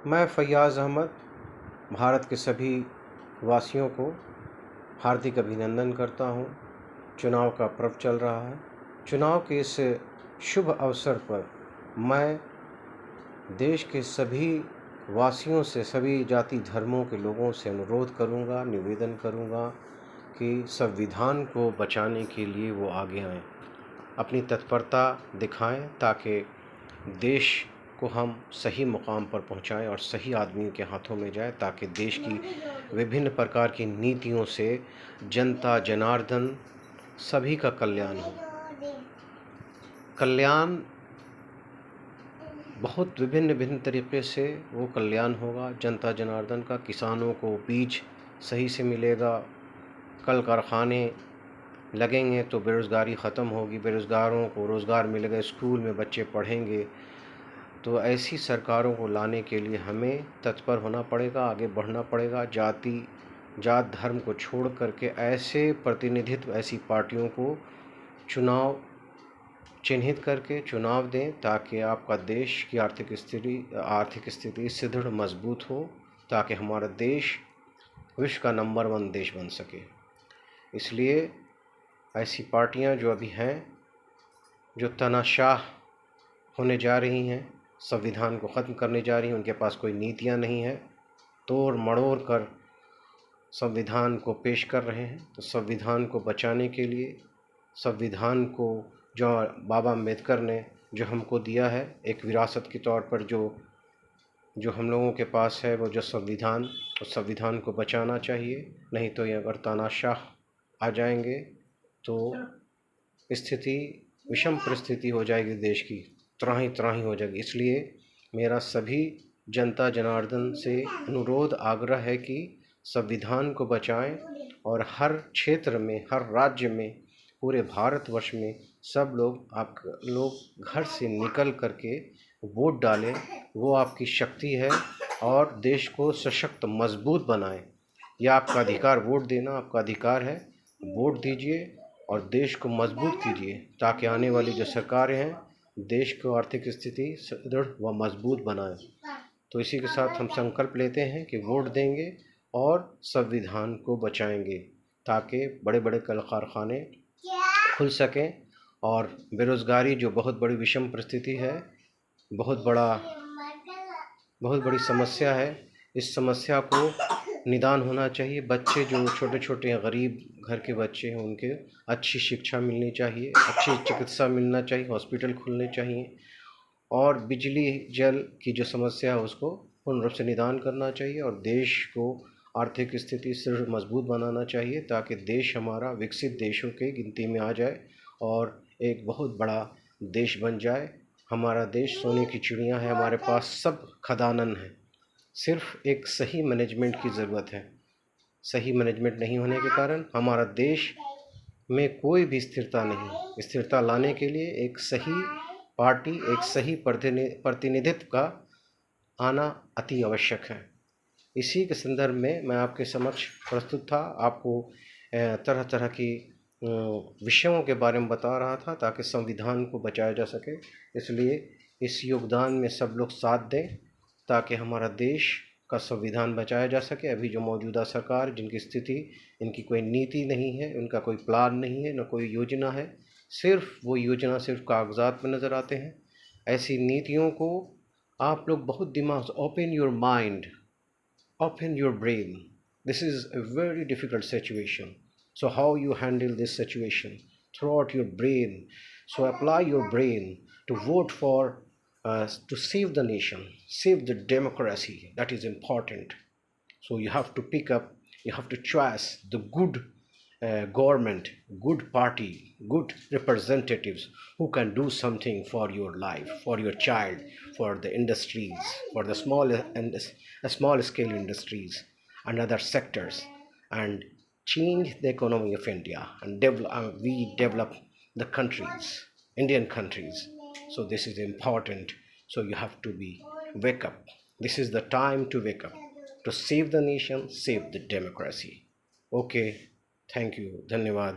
मैं फ़ैयाज़ अहमद भारत के सभी वासियों को हार्दिक अभिनंदन करता हूँ। चुनाव का पर्व चल रहा है। चुनाव के इस शुभ अवसर पर मैं देश के सभी वासियों से, सभी जाति धर्मों के लोगों से अनुरोध करूँगा, निवेदन करूँगा कि संविधान को बचाने के लिए वो आगे आएँ, अपनी तत्परता दिखाएं ताकि देश को हम सही मुकाम पर पहुंचाएं और सही आदमियों के हाथों में जाए, ताकि देश की विभिन्न प्रकार की नीतियों से जनता जनार्दन सभी का कल्याण हो। कल्याण बहुत विभिन्न तरीके से वो कल्याण होगा जनता जनार्दन का। किसानों को बीज सही से मिलेगा, कल कारखाने लगेंगे तो बेरोज़गारी ख़त्म होगी, बेरोज़गारों को रोज़गार मिलेगा, स्कूल में बच्चे पढ़ेंगे। तो ऐसी सरकारों को लाने के लिए हमें तत्पर होना पड़ेगा, आगे बढ़ना पड़ेगा। जात धर्म को छोड़ करके ऐसे प्रतिनिधित्व, ऐसी पार्टियों को चुनाव चिन्हित करके चुनाव दें ताकि आपका देश की आर्थिक स्थिति सुदृढ़ मजबूत हो, ताकि हमारा देश विश्व का नंबर 1 देश बन सके। इसलिए ऐसी पार्टियां जो अभी हैं, जो तानाशाह होने जा रही हैं, संविधान को ख़त्म करने जा रही हैं, उनके पास कोई नीतियां नहीं है, तोड़ मड़ोड़ कर संविधान को पेश कर रहे हैं। तो संविधान को बचाने के लिए, संविधान को जो बाबा अम्बेडकर ने जो हमको दिया है एक विरासत के तौर पर, जो हम लोगों के पास है, वो जो संविधान, उस संविधान को बचाना चाहिए। नहीं तो ये अगर तानाशाह आ जाएंगे तो स्थिति विषम परिस्थिति हो जाएगी, देश की त्राही हो जाएगी। इसलिए मेरा सभी जनता जनार्दन से अनुरोध आग्रह है कि संविधान को बचाएं और हर क्षेत्र में, हर राज्य में, पूरे भारतवर्ष में सब लोग घर से निकल करके वोट डालें। वो आपकी शक्ति है और देश को सशक्त मजबूत बनाएं। यह आपका अधिकार, वोट देना आपका अधिकार है। वोट दीजिए और देश को मजबूत कीजिए ताकि आने वाली जो सरकारें हैं देश को आर्थिक स्थिति सुदृढ़ व मजबूत बनाएं। तो इसी के साथ हम संकल्प लेते हैं कि वोट देंगे और संविधान को बचाएंगे ताकि बड़े बड़े कल कारखाने खुल सकें और बेरोज़गारी जो बहुत बड़ी विषम परिस्थिति है, बहुत बड़ी समस्या है, इस समस्या को निदान होना चाहिए। बच्चे जो छोटे छोटे गरीब घर के बच्चे हैं उनके अच्छी शिक्षा मिलनी चाहिए, अच्छी चिकित्सा मिलना चाहिए, हॉस्पिटल खुलने चाहिए और बिजली जल की जो समस्या है उसको पूर्ण रूप से निदान करना चाहिए और देश को आर्थिक स्थिति सुदृढ़ मजबूत बनाना चाहिए ताकि देश हमारा विकसित देशों के गिनती में आ जाए और एक बहुत बड़ा देश बन जाए। हमारा देश सोने की चिड़िया है, हमारे पास सब खदानन है, सिर्फ एक सही मैनेजमेंट की ज़रूरत है। सही मैनेजमेंट नहीं होने के कारण हमारा देश में कोई भी स्थिरता नहीं। स्थिरता लाने के लिए एक सही पार्टी, एक सही प्रतिनिधित्व का आना अति आवश्यक है। इसी के संदर्भ में मैं आपके समक्ष प्रस्तुत था, आपको तरह तरह की विषयों के बारे में बता रहा था ताकि संविधान को बचाया जा सके। इसलिए इस योगदान में सब लोग साथ दें ताकि हमारा देश का संविधान बचाया जा सके। अभी जो मौजूदा सरकार, जिनकी स्थिति, इनकी कोई नीति नहीं है, उनका कोई प्लान नहीं है, न कोई योजना है, सिर्फ वो योजना सिर्फ कागजात में नज़र आते हैं। ऐसी नीतियों को आप लोग बहुत दिमाग से, open your mind, open your brain. This is a very difficult situation. So how you handle this situation throughout your brain? So apply your brain to vote for to save the nation, save the democracy. That is important. So you have to pick up, you have to choose the good government, good party, good representatives who can do something for your life, for your child, for the industries, for the small scale industries and other sectors, and change the economy of India and develop the countries, Indian countries. So this is important. So you have to wake up. This is the time to wake up, to save the nation, save the democracy. Okay, thank you, धन्यवाद।